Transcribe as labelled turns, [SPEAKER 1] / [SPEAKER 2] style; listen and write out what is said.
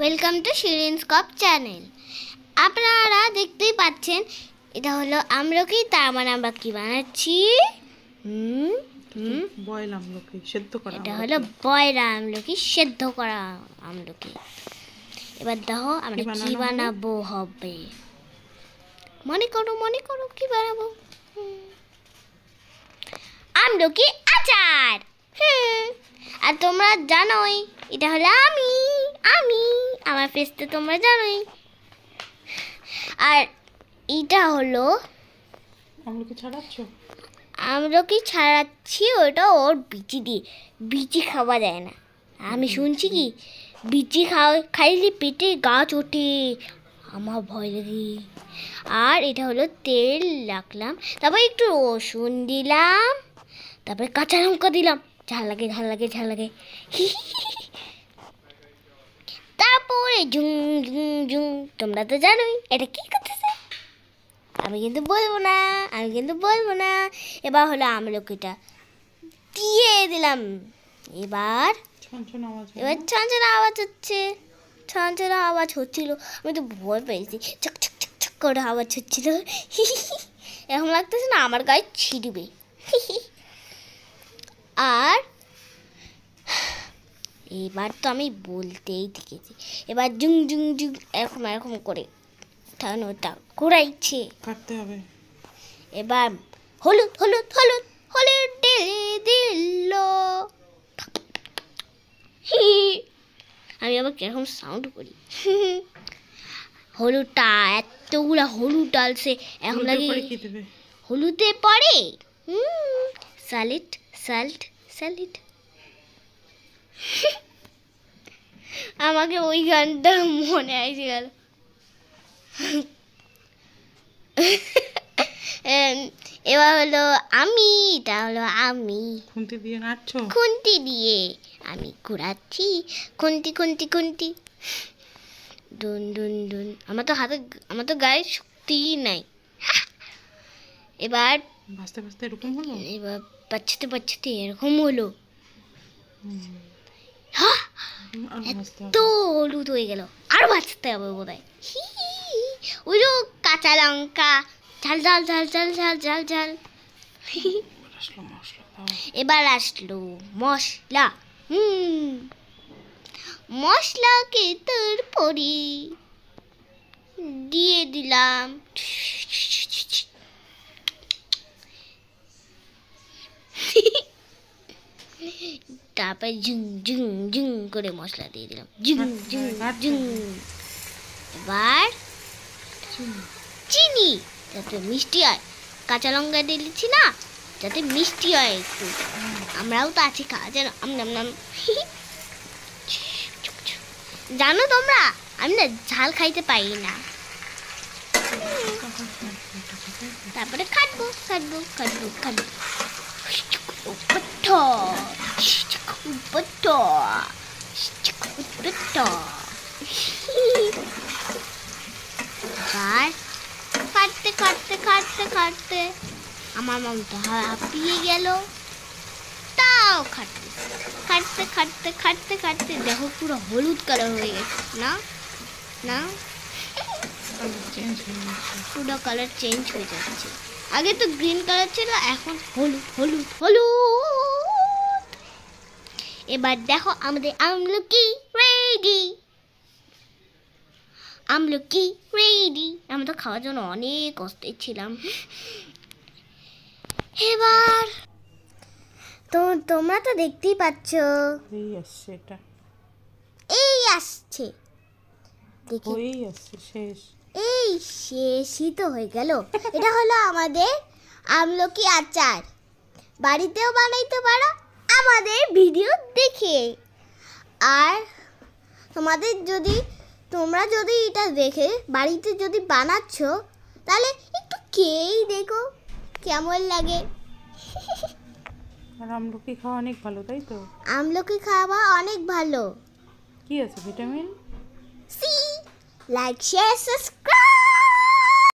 [SPEAKER 1] Welcome to Shirin's cup channel. আপনারা দেখতেই পাচ্ছেন এটা হলো আমলকি, তার মানে আমরা কি বানাচ্ছি?
[SPEAKER 2] বয়েল আমলকি সেদ্ধ করা।
[SPEAKER 1] এটা হলো বয়েল আমলকি, সেদ্ধ করা আমলকি। এবার দেখো আমরা কি বানাবো হবে। মনে করো কি বানাবো? আমলকি আচার। আর তোমরা জানোই এটা হলো আমি আমার ফেস তো তোমরা জানোই। আর এটা হলো
[SPEAKER 2] আমলকি
[SPEAKER 1] ছাড়াচ্ছি, ওটা ওর বিচি দিয়ে। বিচি খাওয়া যায় না, আমি শুনছি কি বিচি খাইলে পেটে গাছ ওঠে, আমার ভয় লাগে। আর এটা হলো তেল রাখলাম, তারপর একটু রসুন দিলাম, তারপরে কাঁচা লঙ্কা দিলাম, ঝাল লাগে তারপরে ঝুং ঝুং ঝুং। তোমরা তো জানোই এটা কি করতেছে, আমি কিন্তু বলবো না। এবার হলো আমলকিটা দিয়ে দিলাম। এবার ছনছন আওয়াজ হচ্ছিল, আমি তো ভয় পেয়েছি। চক চক চক চক করে আওয়াজ হচ্ছিল। এখন লাগতেছে না আমার গায়ে ছিড়বে। আর এবার তো আমি বলতেই থেকেছি, এবার জুং জুং জুং এরকম করে তাহলে ওটা ঘোরাইছে
[SPEAKER 2] কাটতে হবে।
[SPEAKER 1] এবার হলুদ ঢেলে দিল। আমি আবার কিরকম সাউন্ড করি। হলুদটা এতগুলা হলুদ ডালছে, এখন লাগে হলুদে পড়ে স্যালিড। আমাকে ওই গানটা মনে এসে গেল। এবার হলো এটা হলো আমি খুন্তি দিয়ে আমি ঘুরাচ্ছি, খুন্তি ডুন ডুন ডুন। আমার তো গায়ে শক্তি নাই। এবার
[SPEAKER 2] ভাজতে এরকম হলো,
[SPEAKER 1] এবার বাচ্চাতে এরকম হলো। এত হলুদ হয়ে গেল, আর বাঁচতে হবে বোধহয়। ওই যে কাঁচা লঙ্কা ঝাল। এবার আসলো মশলাকে তারপরে দিয়ে দিলাম। তারপরে ঝুং করে মশলা দিয়ে দিলাম, ঝুং। এবার চিনি যাতে মিষ্টি হয়, কাঁচা লঙ্কা দিয়েছি না যাতে মিষ্টি হয় একটু। আমরাও তো আছি খাওয়া জানো, জানো তোমরা আমি না ঝাল খাইতে পারি না। তারপরে খাটবো খাটতে আমার মন তো হাঁপিয়ে গেল। তাও খাটতে দেখো পুরো হলুদ কালার হয়ে গেছে না পুরো কালার চেঞ্জ হয়ে যাচ্ছে। আগে তো গ্রিন কালার ছিল, এখন হলুদ। এবার দেখো আমাদের আমলকি রেডি। আমি তো খাওয়ার জন্য অনেক অস্থির ছিলাম। এবার তো তোমরা তো দেখতেই পাচ্ছ এই আসছে শেষই তো হয়ে গেল। এটা হলো আমাদের আমলকি আচার। বাড়িতেও বানাইতে পারো আমাদের ভিডিও দেখে। আর তোমরা যদি এটা দেখে বাড়িতে যদি বানাচ্ছ, তাহলে একটু খেয়েই দেখো কেমন লাগে।
[SPEAKER 2] আর আমলকি খাওয়া অনেক ভালো, তাই তো?
[SPEAKER 1] আমলকি খাওয়া অনেক ভালো।
[SPEAKER 2] কি আছে vitamin
[SPEAKER 1] C. Like share subscribe.